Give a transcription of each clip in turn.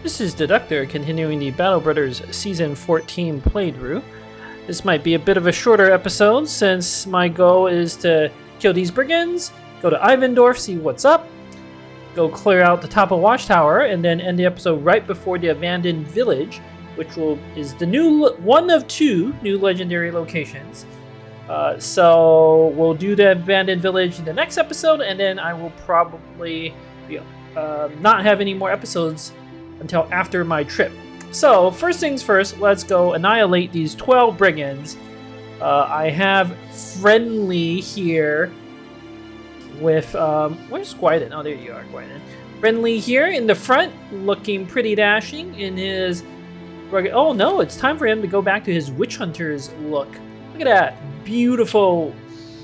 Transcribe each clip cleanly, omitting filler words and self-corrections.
This is Deductor continuing the Battle Brothers Season 14 playthrough. This might be a bit of a shorter episode since my goal is to kill these brigands, go to Ivendorf, see what's up, go clear out the top of Watchtower, and then end the episode right before the abandoned village, which is the new one of two new legendary locations. So we'll do the abandoned village in the next episode, and then I will probably not have any more episodes until after my trip. So first things first, let's go annihilate these 12 brigands. I have Friendly here with where's Guiden? Oh, there you are, Guiden. Friendly here in the front, looking pretty dashing in his rugged. Oh no, it's time for him to go back to his witch hunter's look. Look at that beautiful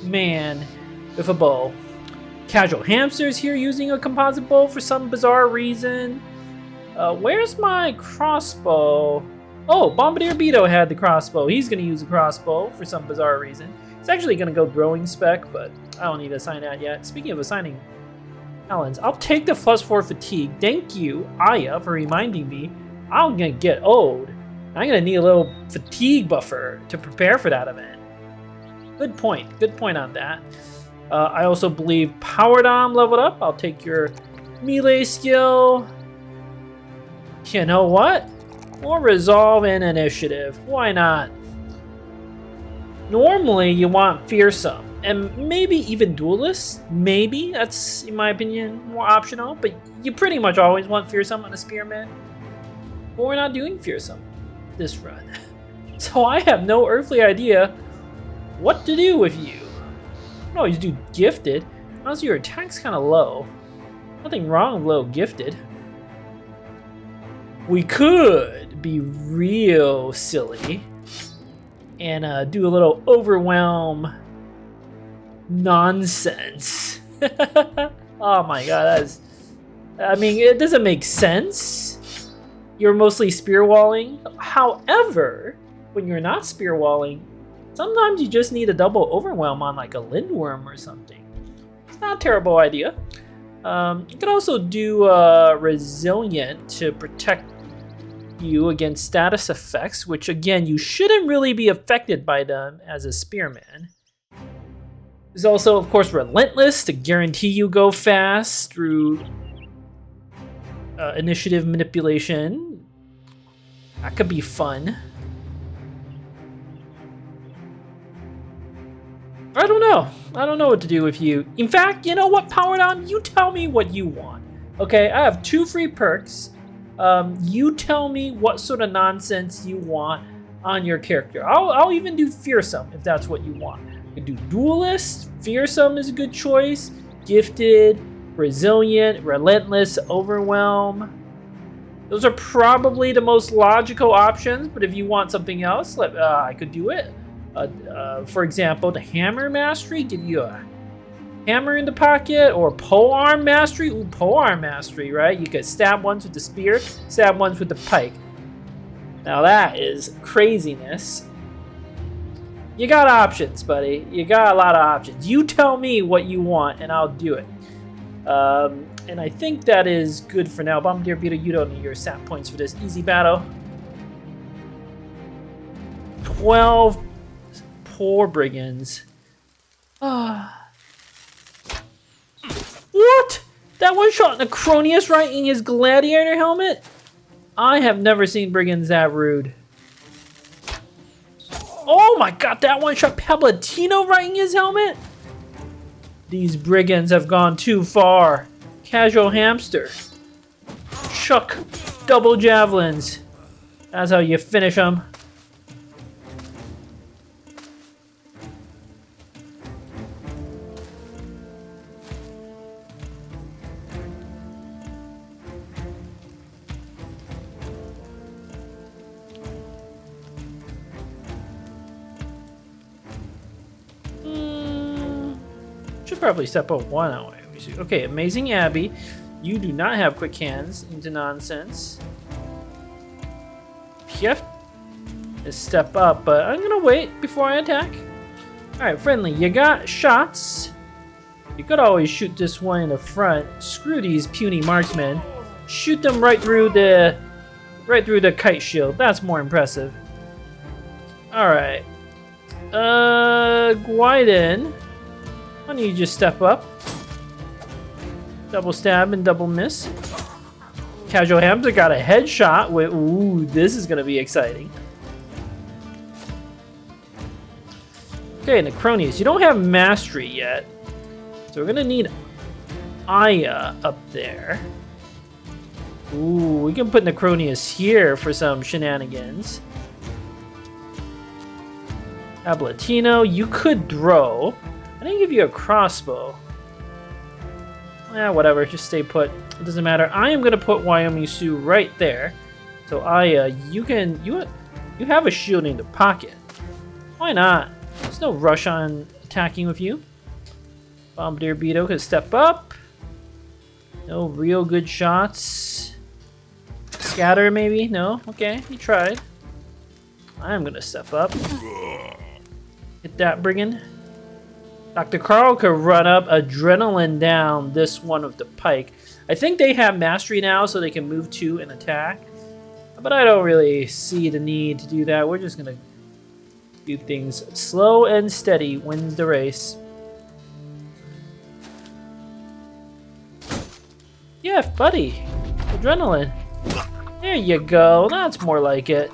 man with a bow. Casual Hamster's here using a composite bow for some bizarre reason. Where's my crossbow? Oh, Bombardier Beto had the crossbow. He's going to use a crossbow for some bizarre reason. It's actually going to go throwing spec, but I don't need to assign that yet. Speaking of assigning talents, I'll take the +4 fatigue. Thank you, Aya, for reminding me. I'm going to get old. I'm going to need a little fatigue buffer to prepare for that event. Good point. Good point on that. I also believe Power Dom leveled up. I'll take your melee skill. You know what? More resolve and initiative. Why not? Normally, you want fearsome and maybe even duelist. Maybe that's, in my opinion, more optional. But you pretty much always want fearsome on a spearman. But we're not doing fearsome this run, so I have no earthly idea what to do with you. I can always do gifted. Honestly, your attack's kind of low. Nothing wrong with low gifted. We could be real silly and do a little overwhelm nonsense. Oh my god, I mean, it doesn't make sense. You're mostly spear walling. However, when you're not spear walling, sometimes you just need a double overwhelm on like a Lindworm or something. It's not a terrible idea. You could also do Resilient to protect you against status effects, which again, you shouldn't really be affected by them as a spearman. There's also, of course, Relentless to guarantee you go fast through initiative manipulation. That could be fun. I don't know. I don't know what to do with you. In fact, you know what, Power Dom? You tell me what you want. Okay, I have 2 free perks. You tell me what sort of nonsense you want on your character. I'll even do fearsome if that's what you want. You can do duelist. Fearsome is a good choice. Gifted, resilient, relentless, overwhelm. Those are probably the most logical options. But if you want something else, I could do it. For example, the hammer mastery, give you a hammer in the pocket, or polearm mastery. Ooh, polearm mastery, right? You could stab ones with the spear, stab ones with the pike. Now that is craziness. You got options, buddy. You got a lot of options. You tell me what you want, and I'll do it. And I think that is good for now. Bombardier Beetle, you don't need your stat points for this easy battle. 12 poor brigands. What? That one shot Necronius right in his gladiator helmet? I have never seen brigands that rude. Oh my god, that one shot Palpatino right in his helmet? These brigands have gone too far. Casual Hamster. Chuck double javelins. That's how you finish them. Should probably step up one away. Okay, Amazing Abby. You do not have quick hands into nonsense. You have to step up, but I'm gonna wait before I attack. Alright, Friendly, you got shots. You could always shoot this one in the front. Screw these puny marksmen. Shoot them right through the Right through the kite shield. That's more impressive. Alright. Guiden. Why don't you just step up? Double stab and double miss. Casual Hamster got a headshot with. Ooh, this is gonna be exciting. Okay, Necronius, you don't have mastery yet, so we're gonna need Aya up there. Ooh, we can put Necronius here for some shenanigans. Ablatino, you could throw. I didn't give you a crossbow. Yeah, whatever, just stay put. It doesn't matter. I am gonna put Wyoming Sioux right there. So Aya, you have a shield in the pocket. Why not? There's no rush on attacking with you. Bombardier Beetle could step up. No real good shots. Scatter maybe? No? Okay, he tried. I'm gonna step up. Hit that brigand. Dr. Carl could run up, adrenaline down this one with the pike. I think they have mastery now so they can move 2 and attack. But I don't really see the need to do that. We're just gonna do things slow and steady. Wins the race. Yeah, buddy. Adrenaline. There you go. That's more like it.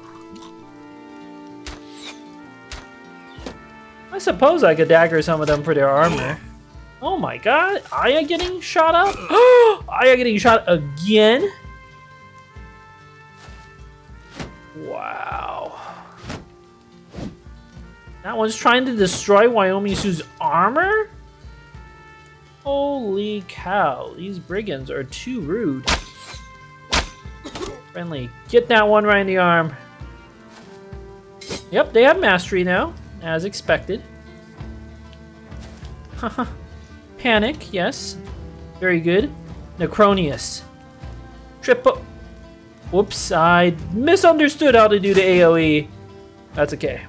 I suppose I could dagger some of them for their armor. Oh my god. Aya getting shot up? Aya getting shot again? Wow. That one's trying to destroy Wyoming Sioux's armor? Holy cow. These brigands are too rude. Friendly. Get that one right in the arm. Yep, they have mastery now. As expected. Panic, yes. Very good. Necronius. Triple. Whoops, I misunderstood how to do the AoE. That's okay.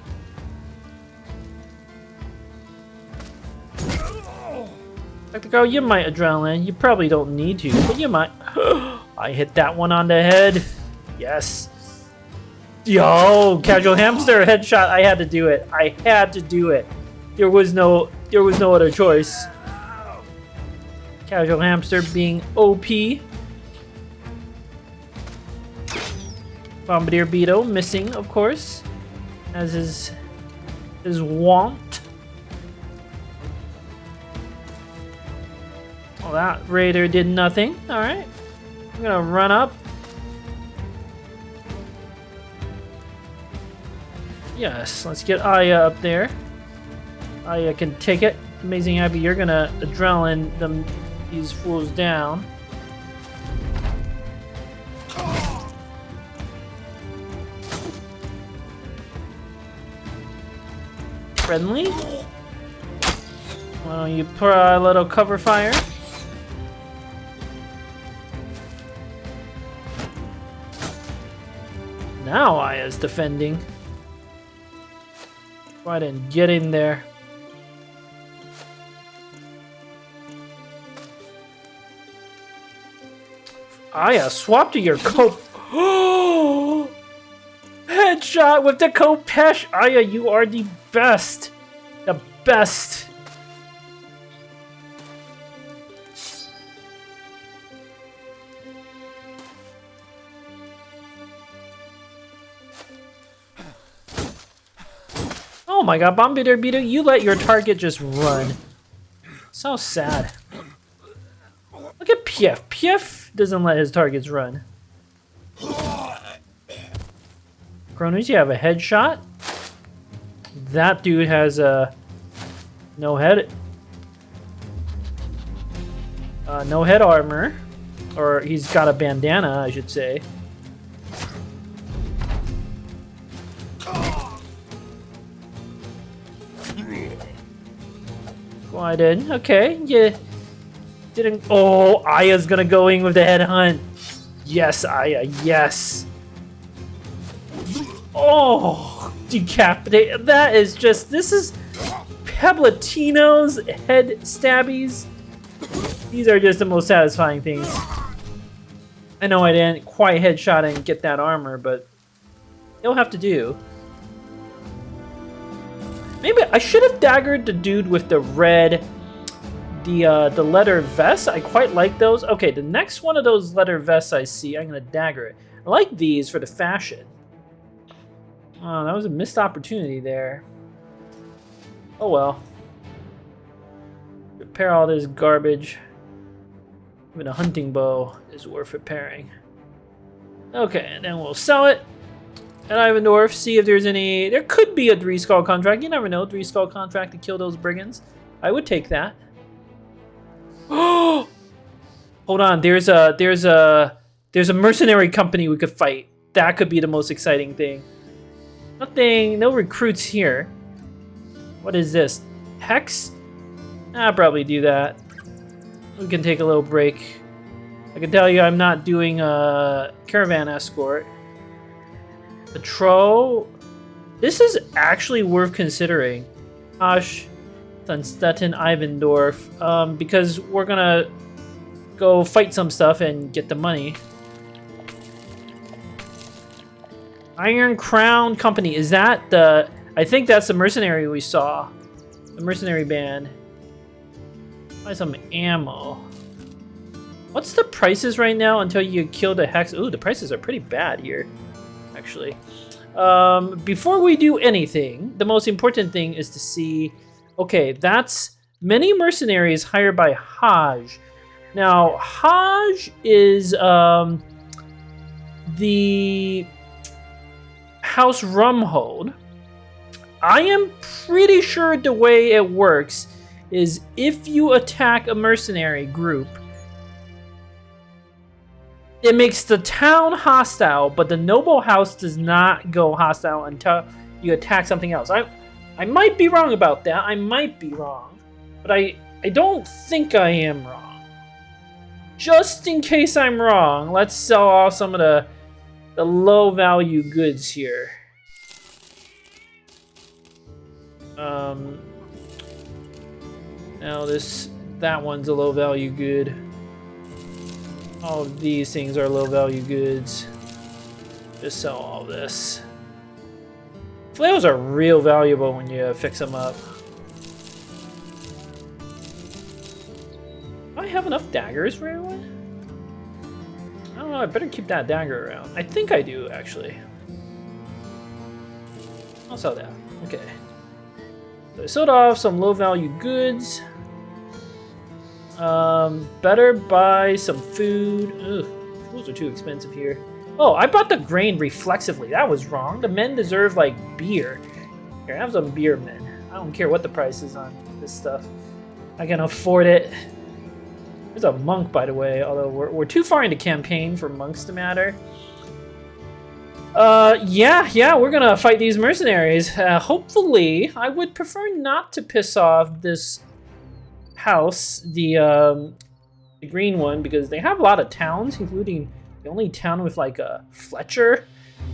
Dr. Carl, you might adrenaline. You probably don't need to, but you might. I hit that one on the head. Yes. Yo, Casual Hamster headshot. I had to do it. I had to do it. There was no other choice. Casual Hamster being OP. Bombardier Beetle missing, of course, as his wont. Well, that Raider did nothing. All right, I'm gonna run up. Yes, let's get Aya up there. Aya can take it. Amazing Abby, you're gonna adrenaline these fools down. Friendly. Why don't you put a little cover fire? Now Aya's defending. Go ahead and get in there. Aya, swap to your cope. Headshot with the Kopesh. Aya, you are the best. The best. Oh my god, Bombardier Beetle, you let your target just run. So sad. Look at Pief. Pief doesn't let his targets run. Cronus, you have a headshot. That dude has a no head armor, or he's got a bandana, I should say. Glide in. Okay, yeah. Didn't. Oh, Aya's gonna go in with the headhunt. Yes, Aya. Yes. Oh, decapitate. That is just. This is Peblatino's head stabbies. These are just the most satisfying things. I know I didn't quite headshot and get that armor, but it'll have to do. Maybe I should have daggered the dude with the red, the leather vest. I quite like those. Okay, the next one of those leather vests I see, I'm gonna dagger it. I like these for the fashion. Oh, that was a missed opportunity there. Oh well. Repair all this garbage. Even a hunting bow is worth repairing. Okay, and then we'll sell it at Ivendorf, see if there's any... There could be a 3-skull contract. You never know. 3-skull contract to kill those brigands. I would take that. Oh! Hold on. There's a mercenary company we could fight. That could be the most exciting thing. Nothing. No recruits here. What is this? Hex? I'll probably do that. We can take a little break. I can tell you I'm not doing a caravan escort. Patrol. This is actually worth considering. Asch, Dunstetten, Ivendorf. Because we're gonna go fight some stuff and get the money. Iron Crown Company. Is that the... I think that's the mercenary we saw. The mercenary band. Buy some ammo. What's the prices right now until you kill the hex? Ooh, the prices are pretty bad here, actually. Before we do anything, the most important thing is to see... Okay, that's many mercenaries hired by Haj. Now, Haj is the House Rumhold. I am pretty sure the way it works is if you attack a mercenary group, it makes the town hostile, but the noble house does not go hostile until you attack something else. I might be wrong about that. I might be wrong, but I don't think I am wrong. Just in case I'm wrong, let's sell off some of the low value goods here. Now that one's a low value good. All of these things are low value goods. Just sell all this. Flails are real valuable when you fix them up. Do I have enough daggers for everyone? I don't know, I better keep that dagger around. I think I do, actually. I'll sell that. Okay. So I sold off some low value goods. Better buy some food. Ugh, those are too expensive here. Oh, I bought the grain reflexively. That was wrong. The men deserve, like, beer. Here, have some beer, men. I don't care what the price is on this stuff. I can afford it. There's a monk, by the way, although we're too far into campaign for monks to matter. Yeah, we're gonna fight these mercenaries. Hopefully, I would prefer not to piss off this house, the green one, because they have a lot of towns, including the only town with like a Fletcher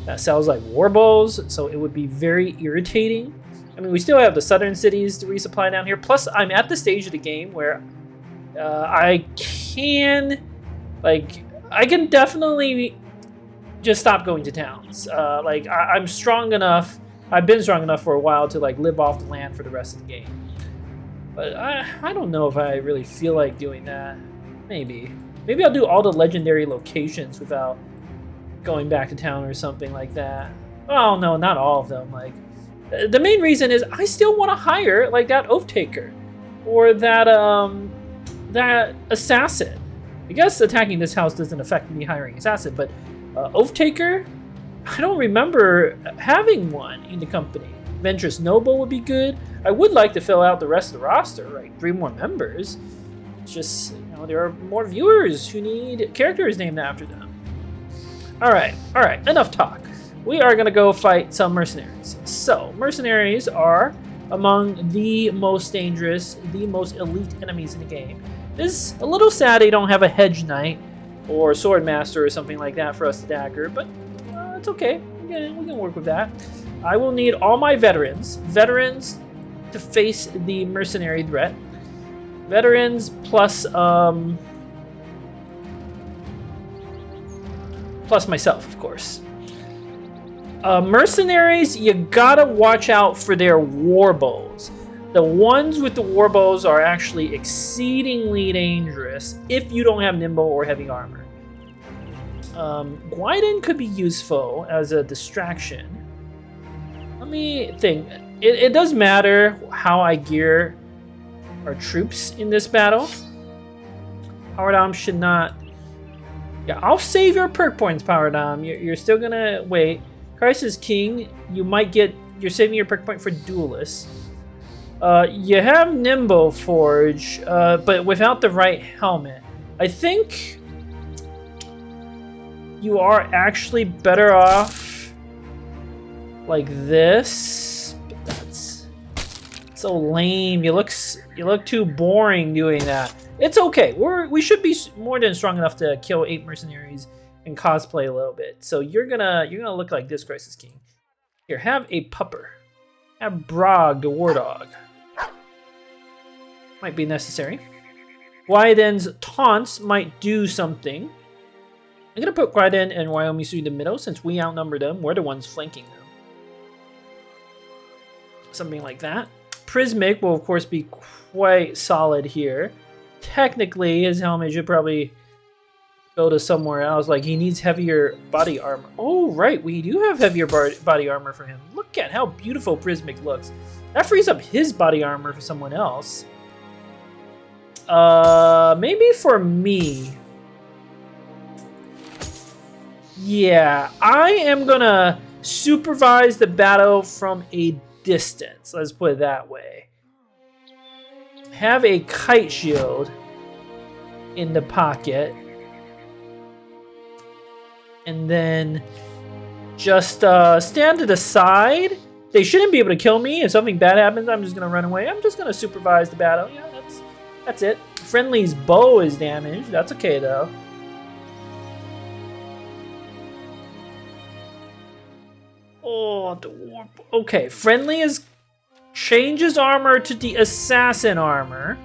that sells like warbows, so it would be very irritating. I mean, we still have the southern cities to resupply down here, plus I'm at the stage of the game where I can definitely just stop going to towns. I'm strong enough, I've been strong enough for a while to like live off the land for the rest of the game. But I don't know if I really feel like doing that. Maybe I'll do all the legendary locations without going back to town or something like that. Oh no, not all of them. Like, the main reason is I still want to hire like that oath taker or that that assassin. I guess attacking this house doesn't affect me hiring assassin, but oath taker, I don't remember having one in the company. Ventress Noble would be good. I would like to fill out the rest of the roster, like 3 more members. It's just, you know, there are more viewers who need characters named after them. All right, enough talk. We are gonna go fight some mercenaries. So, mercenaries are among the most dangerous, the most elite enemies in the game. It's a little sad they don't have a hedge knight or sword master or something like that for us to dagger, but it's okay. We can work with that. I will need all my veterans to face the mercenary threat. Veterans plus Plus myself, of course. Mercenaries, you gotta watch out for their warbows. The ones with the warbows are actually exceedingly dangerous if you don't have nimble or heavy armor. Guidon could be useful as a distraction. Let me think. It does matter how I gear our troops in this battle. Power Dom should not... Yeah, I'll save your perk points, Power Dom. You're still gonna wait. Crisis King, you might get... You're saving your perk point for Duelist. You have Nimble Forge, but without the right helmet. I think you are actually better off like this. But that's so lame. You look too boring doing that. It's okay. We should be more than strong enough to kill 8 mercenaries and cosplay a little bit. So you're gonna look like this, Crisis King. Here, have a pupper. Have Brog, the war dog. Might be necessary. Guidon's taunts might do something. I'm gonna put Guidon and Wyomisu in the middle since we outnumber them. We're the ones flanking them. Something like that. Prismic will of course be quite solid here. Technically, his helmet should probably go to somewhere else. Like, he needs heavier body armor. Oh, right, we do have heavier body armor for him. Look at how beautiful Prismic looks. That frees up his body armor for someone else. Maybe for me. Yeah, I am gonna supervise the battle from a distance. Let's put it that way. Have a kite shield in the pocket. And then just stand to the side. They shouldn't be able to kill me. If something bad happens, I'm just gonna run away. I'm just gonna supervise the battle. Yeah, that's it. Friendly's bow is damaged. That's okay though. Oh, the warp. Okay, Friendly is changes armor to the assassin armor.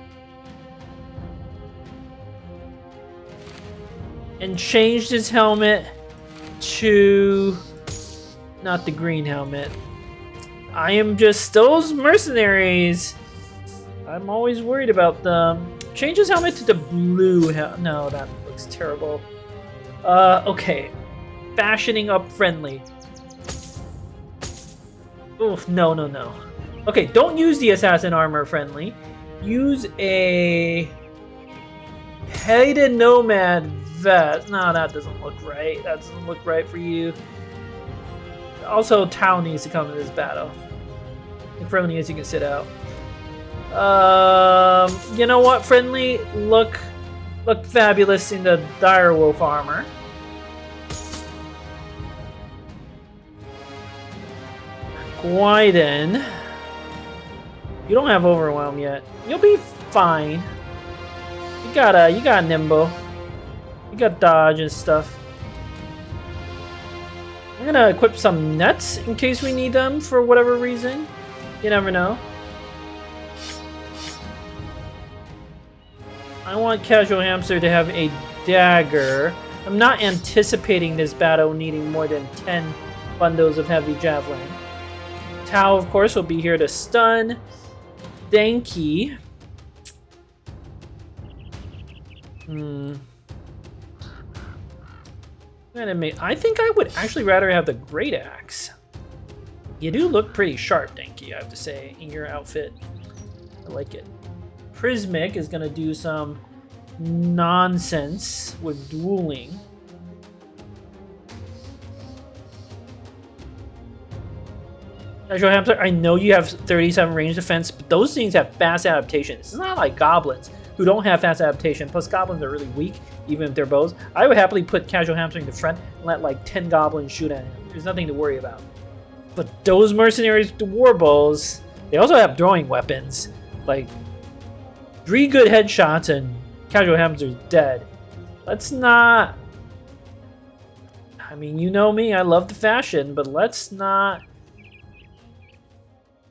And changed his helmet to not the green helmet. I am just those mercenaries. I'm always worried about them. Change his helmet to the blue helmet. No, that looks terrible. Okay. Fashioning up Friendly. Oof, no. Okay, don't use the assassin armor, Friendly. Use a Hated Nomad vest. No, that doesn't look right. That doesn't look right for you. Also, Tao needs to come to this battle. And Friendly, as you can sit out. You know what, Friendly? Look fabulous in the Direwolf armor. Guidon. You don't have Overwhelm yet. You'll be fine. You got Nimble. You got Dodge and stuff. I'm gonna equip some nets in case we need them for whatever reason. You never know. I want Casual Hamster to have a dagger. I'm not anticipating this battle needing more than 10 bundles of heavy javelin. Tao, of course, will be here to stun. Denki. I think I would actually rather have the Great Axe. You do look pretty sharp, Denki, I have to say, in your outfit. I like it. Prismic is going to do some nonsense with dueling. Casual Hamster, I know you have 37 range defense, but those things have fast adaptation. It's not like goblins who don't have fast adaptation. Plus, goblins are really weak, even if they're bows. I would happily put Casual Hamster in the front and let like 10 goblins shoot at him. There's nothing to worry about. But those mercenaries with the war bows, they also have throwing weapons. Like 3 good headshots and Casual Hamster's dead. Let's not... I mean, you know me, I love the fashion, but let's not...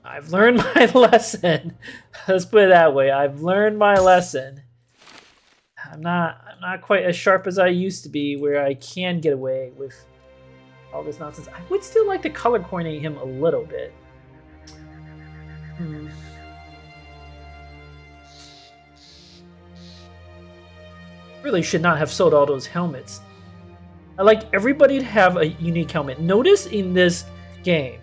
I've learned my lesson. Let's put it that way. I've learned my lesson. I'm not not quite as sharp as I used to be, where I can get away with all this nonsense. I would still like to color coordinate him a little bit. Really should not have sold all those helmets. I like everybody to have a unique helmet. Notice in this game,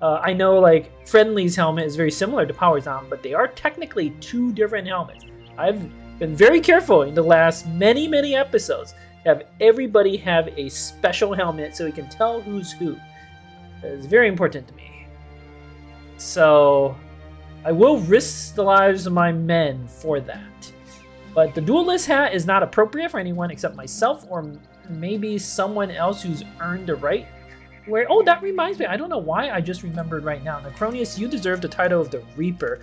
I know like Friendly's helmet is very similar to Power's helmet, but they are technically two different helmets. I've been very careful in the last many episodes to have everybody have a special helmet so we can tell who's who. It's very important to me. So I will risk the lives of my men for that. But the duelist hat is not appropriate for anyone except myself or maybe someone else who's earned the right. Where, oh, that reminds me, I don't know why I just remembered right now. Necronius, you deserve the title of the Reaper.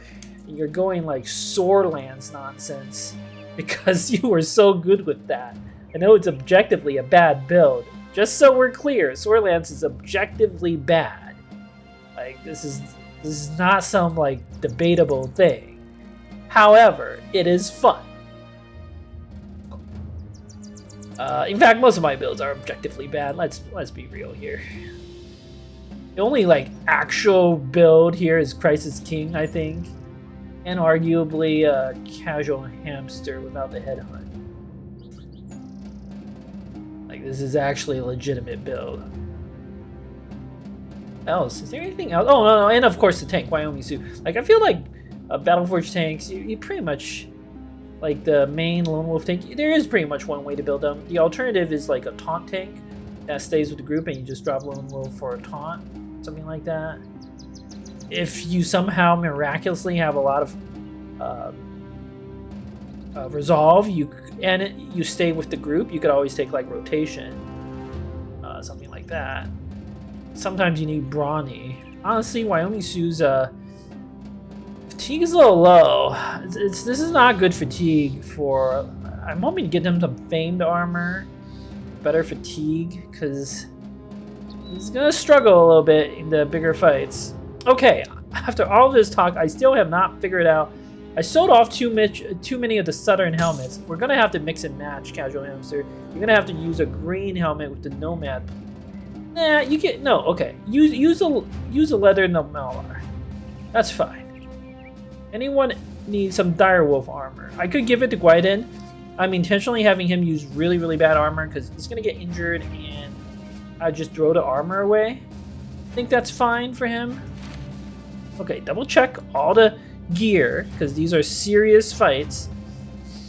And you're going like Soarlands nonsense because you were so good with that. I know it's objectively a bad build. Just so we're clear, Soarlands is objectively bad. Like, this is not some like debatable thing. However, it is fun. In fact, most of my builds are objectively bad. Let's be real here. The only like actual build here is Crisis King, I think, and arguably a casual hamster without the headhunt. Like, this is actually a legitimate build. Else, is there anything else? Oh no, and of course the tank, Wyoming Sioux. Like, I feel like Battleforge tanks, you pretty much. Like the main Lone Wolf tank, there is pretty much one way to build them. The alternative is like a taunt tank that stays with the group and you just drop Lone Wolf for a taunt, something like that. If you somehow miraculously have a lot of resolve, you stay with the group, you could always take like rotation, something like that. Sometimes you need brawny. Honestly, Wyoming Sioux's fatigue is a little low. This is not good fatigue for... I'm hoping to get him some famed armor, better fatigue, because he's going to struggle a little bit in the bigger fights. Okay, after all this talk, I still have not figured out... I sold off too many of the Southern helmets. We're going to have to mix and match, Casual Hamster. You're going to have to use a green helmet with the Nomad. Nah, you get... No, okay. Use a leather Nomalar. That's fine. Anyone needs some Direwolf armor? I could give it to Guiden. I'm intentionally having him use really bad armor because he's going to get injured and I just throw the armor away. I think that's fine for him. Okay, double check all the gear because these are serious fights.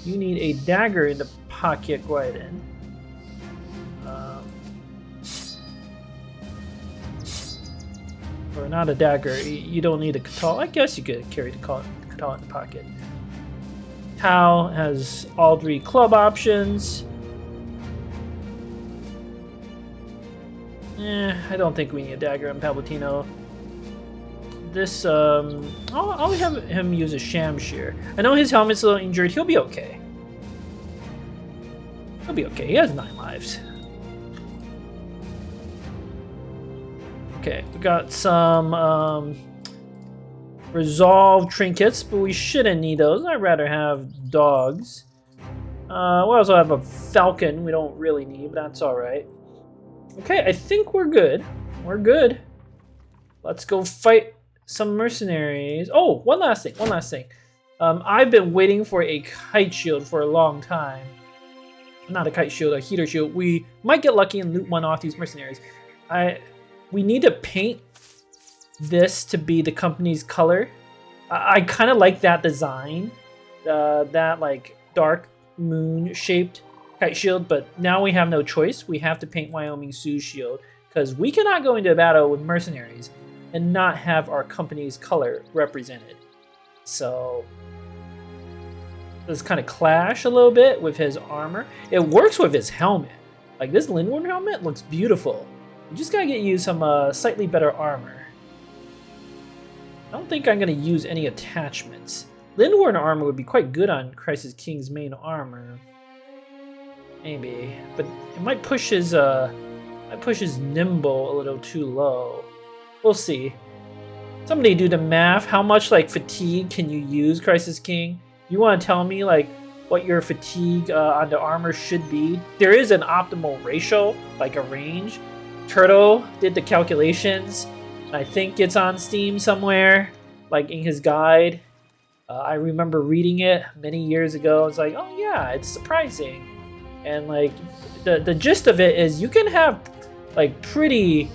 You need a dagger in the pocket, Guiden. Or not a dagger. You don't need a katana. I guess you could carry the katana in the pocket. Tau has all 3 club options. I don't think we need a dagger in Palpatino. This, I'll have him use a Shamshir. I know his helmet's a little injured. He'll be okay. He'll be okay. He has 9 lives. Okay, we got some resolve trinkets, but we shouldn't need those. I'd rather have dogs. We also have a falcon we don't really need, but that's alright. Okay, I think we're good. We're good. Let's go fight some mercenaries. Oh, one last thing. I've been waiting for a kite shield for a long time. Not a kite shield, a heater shield. We might get lucky and loot one off these mercenaries. We need to paint this to be the company's color. I kind of like that design, that like dark moon shaped kite shield, but now we have no choice. We have to paint Wyoming Sioux's shield because we cannot go into battle with mercenaries and not have our company's color represented. So this kind of clash a little bit with his armor. It works with his helmet. Like, this Lindworm helmet looks beautiful. You just gotta get you some slightly better armor. I don't think I'm gonna use any attachments. Lindworm armor would be quite good on Crisis King's main armor. Maybe, but it might push his nimble a little too low. We'll see. Somebody do the math. How much like fatigue can you use, Crisis King? You want to tell me like what your fatigue on the armor should be. There is an optimal ratio, like a range. Turtle did the calculations. I think it's on Steam somewhere, like in his guide. I remember reading it many years ago. It's like, oh yeah, it's surprising. And like the gist of it is you can have like pretty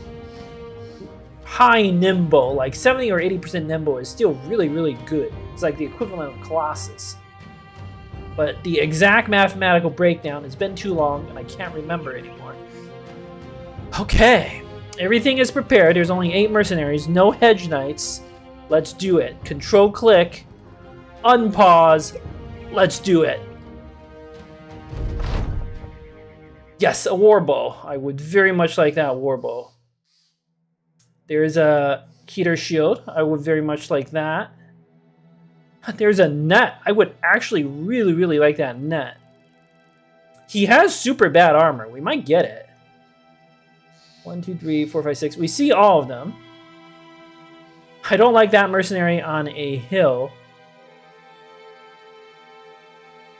high nimble, like 70 or 80% nimble is still really, really good. It's like the equivalent of Colossus. But the exact mathematical breakdown has been too long and I can't remember anymore. Okay, everything is prepared. There's only 8 mercenaries, no hedge knights. Let's do it. Control click. Unpause. Let's do it. Yes, a warbow. I would very much like that warbow. There's a heater shield. I would very much like that. There's a net. I would actually really, really like that net. He has super bad armor. We might get it. 1, 2, 3, 4, 5, 6. We see all of them. I don't like that mercenary on a hill.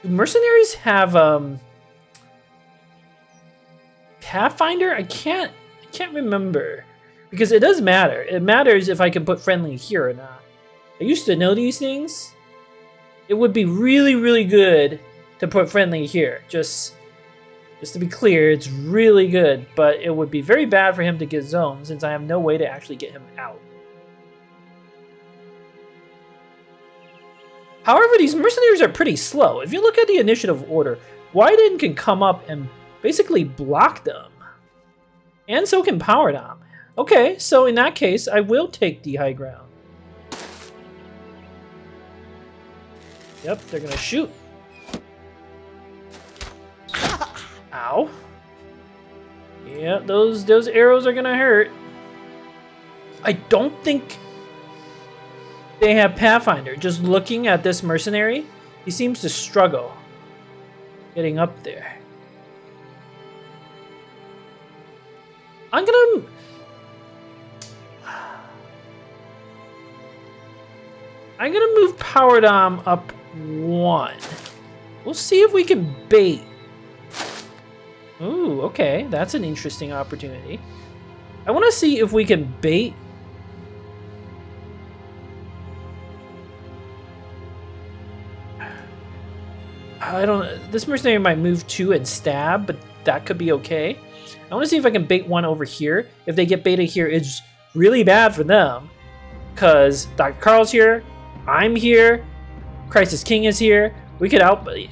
Do mercenaries have Pathfinder? I can't remember. Because it does matter. It matters if I can put friendly here or not. I used to know these things. It would be really, really good to put friendly here. Just to be clear, it's really good. But it would be very bad for him to get zoned since I have no way to actually get him out. However, these mercenaries are pretty slow. If you look at the initiative order, Wyden can come up and basically block them. And so can Power Dom. Okay, so in that case, I will take the high ground. Yep, they're gonna shoot. Ow. Yeah, those arrows are gonna hurt. I don't think they have Pathfinder. Just looking at this mercenary, he seems to struggle getting up there. I'm gonna move Power Dom up 1. We'll see if we can bait. Ooh, okay, that's an interesting opportunity. I want to see if we can bait. I don't. This mercenary might move 2 and stab, but that could be okay. I want to see if I can bait 1 over here. If they get baited here, it's really bad for them. Because Dr. Carl's here, I'm here, Crisis King is here. We could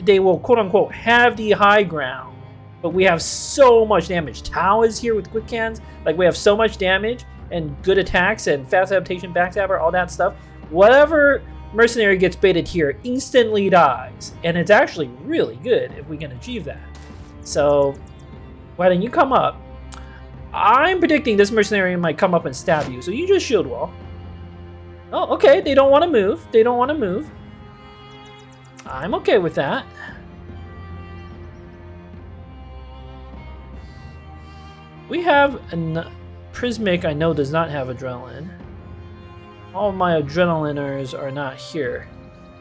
they will quote unquote have the high ground. But we have so much damage. Tao is here with quick cans. Like we have so much damage and good attacks and fast adaptation, backstabber, all that stuff. Whatever mercenary gets baited here instantly dies. And it's actually really good if we can achieve that. So why don't you come up? I'm predicting this mercenary might come up and stab you. So you just shield wall. Oh, okay. They don't want to move. They don't want to move. I'm okay with that. We have a Prismic I know does not have adrenaline. All of my adrenaliners are not here.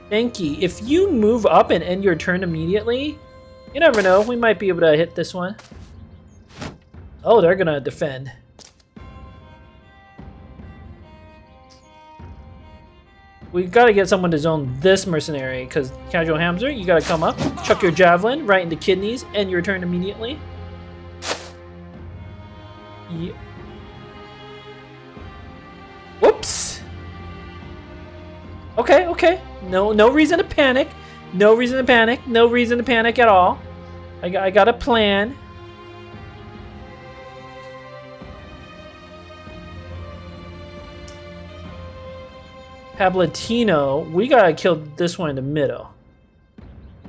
Denki, if you move up and end your turn immediately, you never know. We might be able to hit this one. Oh, they're going to defend. We gotta get someone to zone this mercenary, because Casual Hamster, you gotta come up, chuck your javelin right into kidneys, end your turn immediately. Yeah. Whoops! Okay, okay. No reason to panic. No reason to panic. No reason to panic at all. I got a plan. Pablatino, we gotta kill this one in the middle.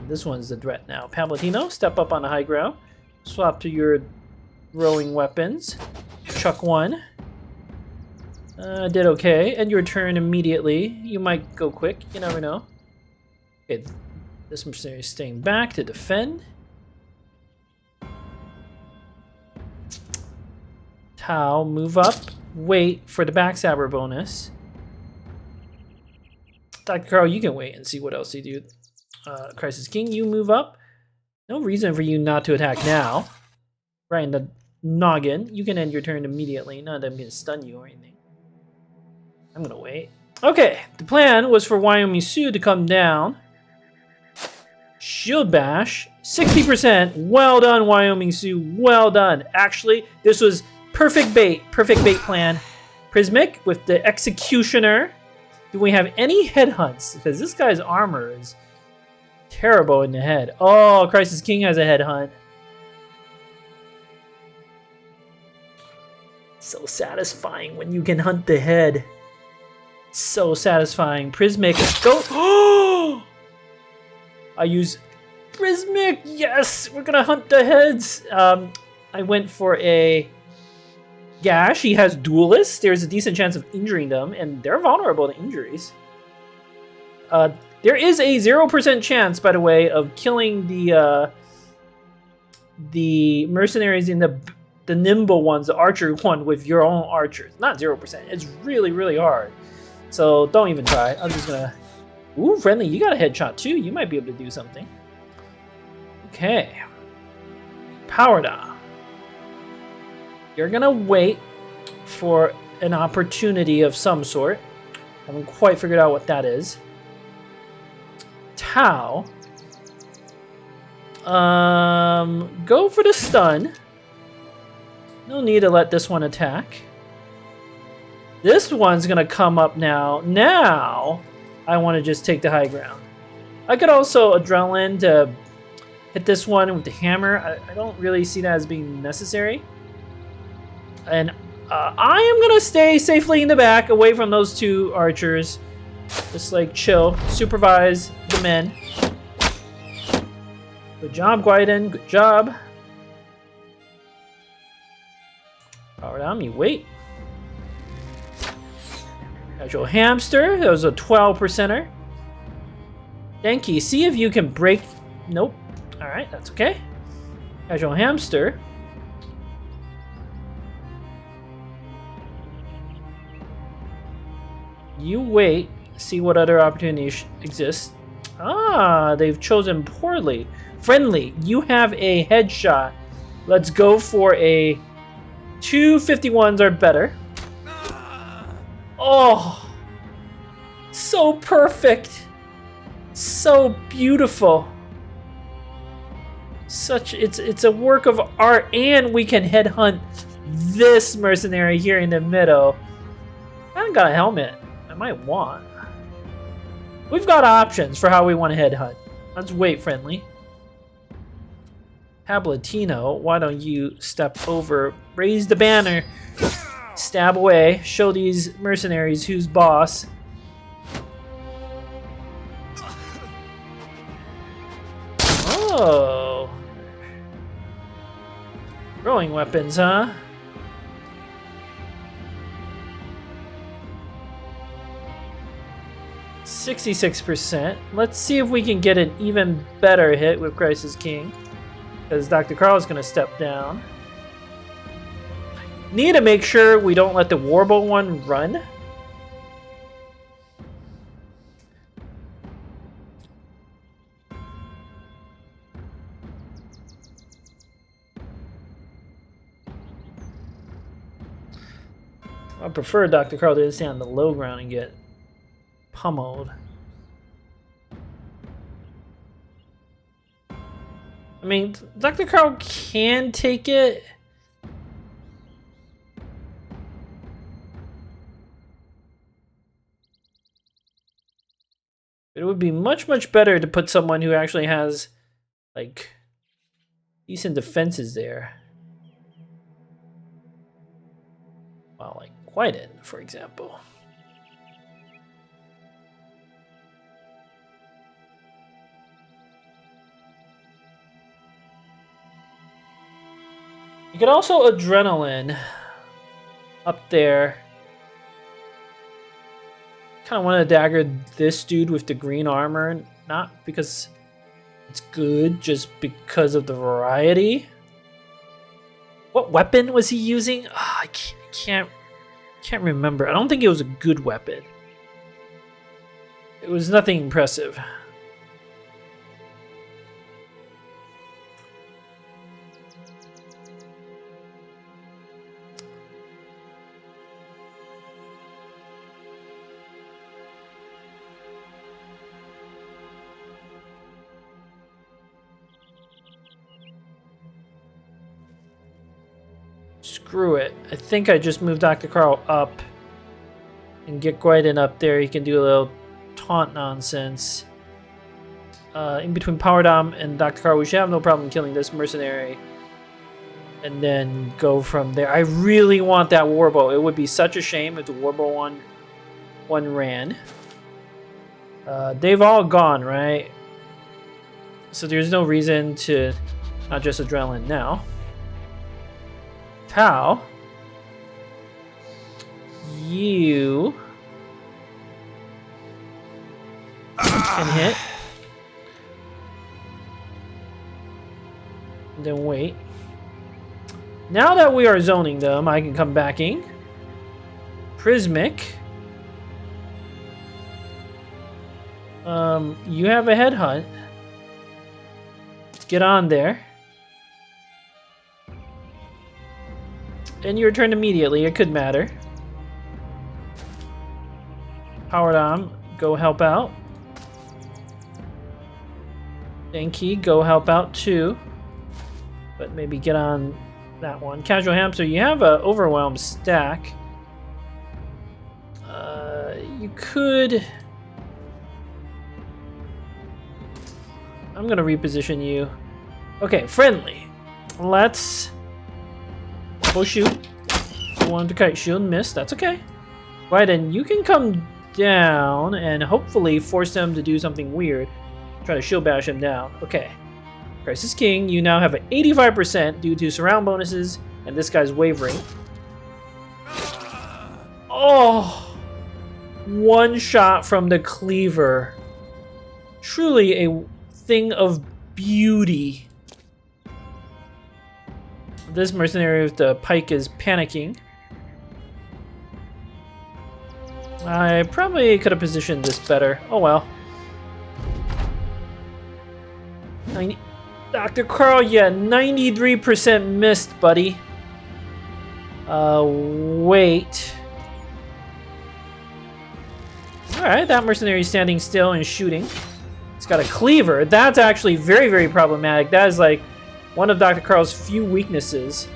This one's the threat now. Pablatino, step up on the high ground. Swap to your throwing weapons. Chuck 1. Did okay. End your turn immediately. You might go quick. You never know. Okay, this mercenary is staying back to defend. Tau, move up. Wait for the backstabber bonus. Dr. Carl, you can wait and see what else he do. Crisis King, you move up. No reason for you not to attack now. Right in the noggin. You can end your turn immediately. Not that I'm going to stun you or anything. I'm going to wait. Okay, the plan was for Wyoming Sioux to come down. Shield Bash, 60%. Well done, Wyoming Sioux. Well done. Actually, this was perfect bait. Perfect bait plan. Prismic with the Executioner. Do we have any headhunts? Because this guy's armor is terrible in the head. Oh, Crisis King has a headhunt. So satisfying when you can hunt the head. So satisfying. Prismic, go. Oh! I use Prismic. Yes, we're gonna hunt the heads. I went for a Gash. He has Duelist. There's a decent chance of injuring them, and they're vulnerable to injuries. There is a 0% chance, by the way, of killing the mercenaries in the nimble ones, the archer one, with your own archers. Not 0%. It's really, really hard. So don't even try. I'm just gonna... Ooh, Friendly, you got a headshot too. You might be able to do something. Okay. Power down. You're gonna wait for an opportunity of some sort. Haven't quite figured out what that is. Tau. Go for the stun. No need to let this one attack. This one's gonna come up now. Now, I want to just take the high ground. I could also Adrenaline to hit this one with the hammer. I don't really see that as being necessary. And I am gonna stay safely in the back, away from those two archers. Just like chill, supervise the men. Good job, Guiden. Good job. Power down, you wait. Casual Hamster, that was a 12%er. Denki, see if you can break... Nope. Alright, that's okay. Casual Hamster. You wait, see what other opportunities exist. Ah, they've chosen poorly. Friendly, you have a headshot. Let's go for a... 251s are better. Oh, so perfect, so beautiful. It's a work of art, and we can headhunt this mercenary here in the middle. I haven't got a helmet. I might want. We've got options for how we want to headhunt. Let's wait, Friendly. Hablatino, why don't you step over, raise the banner. Stab away. Show these mercenaries who's boss. Oh. Throwing weapons, huh? %. Let's see if we can get an even better hit with Crisis King. Because Dr. Carl's going to step down. Need to make sure we don't let the Warble one run. I prefer Dr. Carl to stay on the low ground and get pummeled. I mean, Dr. Carl can take it. It would be much, much better to put someone who actually has, like, decent defenses there. Well, like Guiden, for example. You could also Adrenaline up there. Kind of want to dagger this dude with the green armor, not because it's good, just because of the variety. What weapon was he using? Oh, I can't remember. I don't think it was a good weapon. It was nothing impressive. Screw it. I think I just moved Dr. Carl up. And get Gwydon up there. He can do a little taunt nonsense. In between Power Dom and Dr. Carl, we should have no problem killing this mercenary. And then go from there. I really want that Warbow. It would be such a shame if the Warbow one ran. They've all gone, right? So there's no reason to not just Adrenaline now. Tau. You can hit. And then wait. Now that we are zoning them, I can come back in. Prismic. You have a headhunt. Let's get on there. And you return immediately. It could matter. Power Dom, go help out. Denki, go help out too. But maybe get on that one. Casual Hamster, you have a Overwhelm stack. You could... I'm gonna reposition you. Okay, friendly. Let's go shoot. One to kite shield, miss. That's okay. Right, and you can come down and hopefully force them to do something weird. Try to shield bash him down. Okay. Crisis King, you now have an 85% due to surround bonuses, and this guy's wavering. Oh! One shot from the cleaver. Truly a thing of beauty. This mercenary with the pike is panicking. I probably could have positioned this better. Oh well. Dr. Carl, yeah, 93% missed, buddy. Wait. Alright, that mercenary is standing still and shooting. It's got a cleaver. That's actually very, very problematic. That is like one of Dr. Carl's few weaknesses.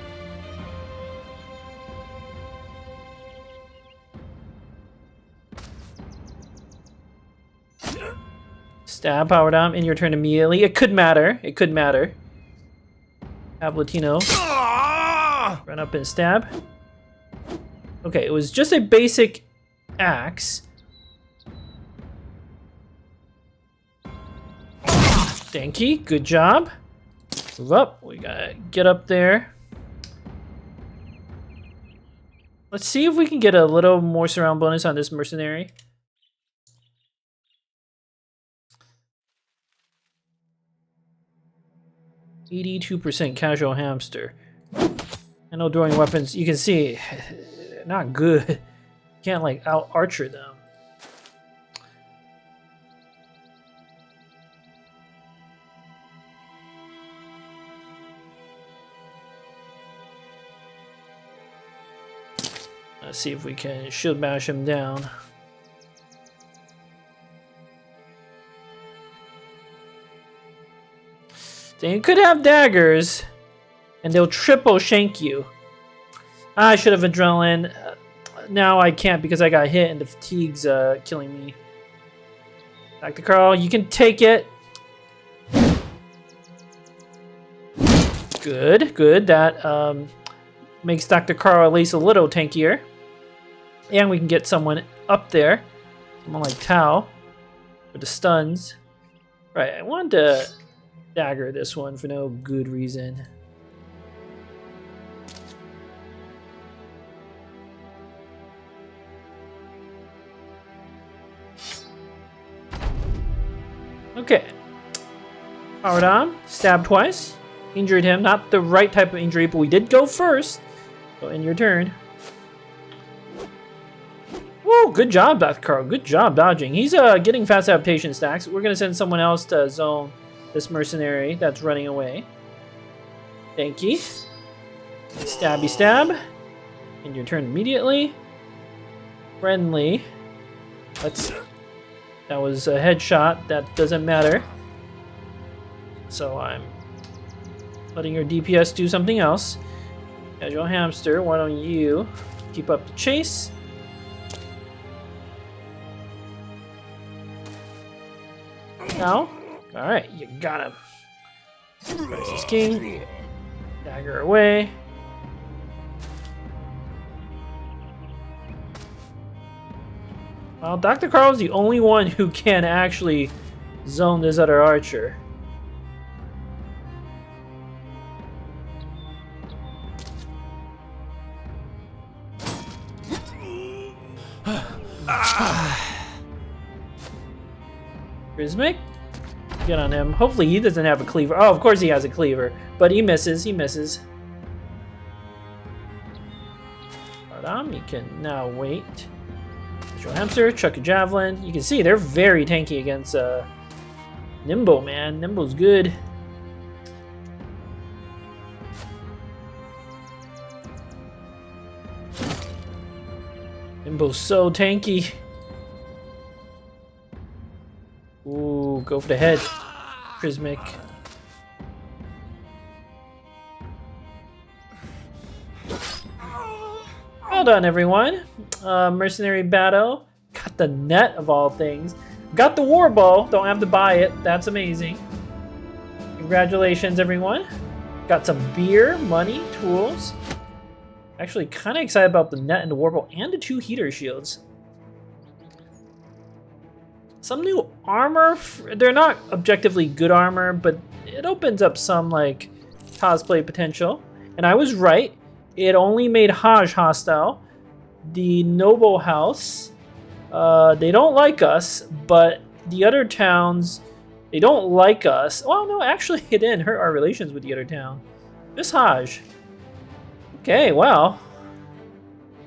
Stab, Power Dom, in your turn immediately. It could matter. It could matter. Ablatino. Run up and stab. Okay, it was just a basic axe. Denki, good job. Move up. We gotta get up there. Let's see if we can get a little more surround bonus on this mercenary. %, casual hamster. I know throwing weapons, you can see, not good. You can't like out archer them. Let's see if we can shield bash him down. They could have daggers, and they'll triple shank you. I should have adrenaline. Now I can't because I got hit and the fatigue's killing me. Dr. Carl, you can take it. Good, good. That makes Dr. Carl at least a little tankier. And we can get someone up there. Someone like Tau. For the stuns. Right, I wanted to dagger this one for no good reason. Okay. Powered on. Stabbed twice. Injured him. Not the right type of injury, but we did go first. So in your turn. Woo, good job, Dr. Carl. Good job dodging. He's getting fast adaptation stacks. We're going to send someone else to zone this mercenary that's running away. Thank you. Stabby stab. In your turn immediately. Friendly. Let's... That was a headshot. That doesn't matter. So I'm letting your DPS do something else. Casual Hamster, why don't you keep up the chase? No? Alright, you got him. Price is king. Dagger away. Well, Dr. Carl's the only one who can actually zone this other archer. Prismic? Get on him. Hopefully he doesn't have a cleaver. Oh, of course he has a cleaver. But he misses. He misses. You can now wait. Casual Hamster, chuck a javelin. You can see they're very tanky against Nimbo, man. Nimbo's good. Nimbo's so tanky. Ooh, go for the head. Prismic. Well done, everyone. Mercenary battle. Got the net of all things. Got the war bow. Don't have to buy it. That's amazing. Congratulations, everyone. Got some beer, money, tools. Actually, kind of excited about the net and the war bow and the 2 heater shields. Some new armor. They're not objectively good armor, but it opens up some like cosplay potential. And I was right. It only made Hajj hostile. The Noble House, they don't like us, but the other towns, they don't like us. Well, no, actually it didn't hurt our relations with the other town. Just Hajj. Okay, well.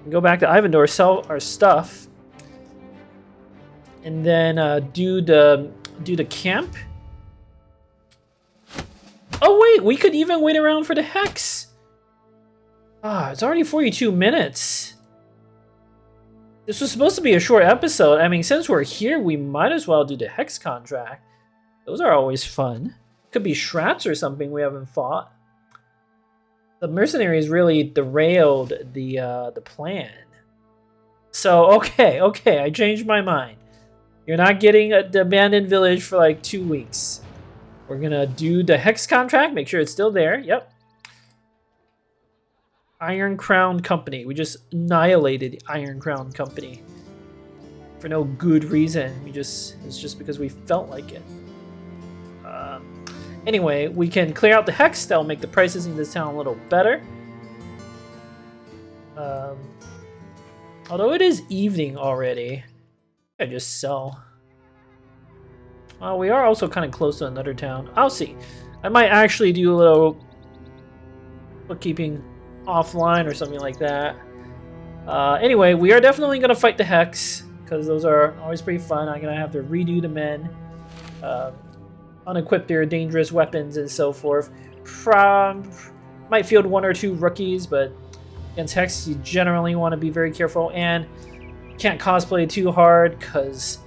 Go back to Ivendor, sell our stuff. And then do the camp. Oh wait, we could even wait around for the Hex. Ah, it's already 42 minutes. This was supposed to be a short episode. I mean, since we're here, we might as well do the Hex contract. Those are always fun. Could be Shrats or something we haven't fought. The Mercenaries really derailed the plan. So, okay, I changed my mind. You're not getting the abandoned village for like 2 weeks. We're gonna do the Hex contract, make sure it's still there. Yep. Iron Crown Company. We just annihilated the Iron Crown Company for no good reason. It's just because we felt like it. Anyway, we can clear out the Hex. That'll make the prices in this town a little better. Although it is evening already, I just sell. Well, we are also kind of close to another town. I'll see. I might actually do a little bookkeeping offline or something like that. Anyway, we are definitely going to fight the Hex, because those are always pretty fun. I'm going to have to redo the men, unequip their dangerous weapons and so forth. Might field 1 or 2 rookies, but against Hex you generally want to be very careful, and can't cosplay too hard, because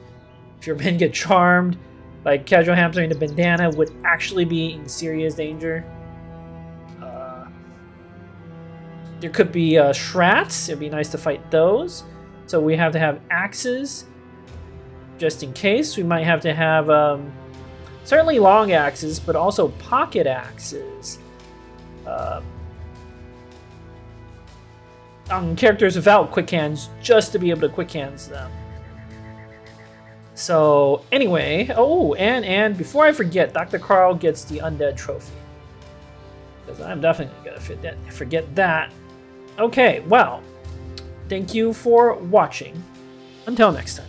if your men get charmed, like Casual Hamster in the bandana would actually be in serious danger. There could be Shrats. It'd be nice to fight those. So we have to have axes, just in case. We might have to have certainly long axes, but also pocket axes. On characters without quick hands, just to be able to quick hands them. So anyway, oh, and before I forget, Dr. Carl gets the undead trophy, because I'm definitely gonna forget that. Okay, well, thank you for watching. Until next time.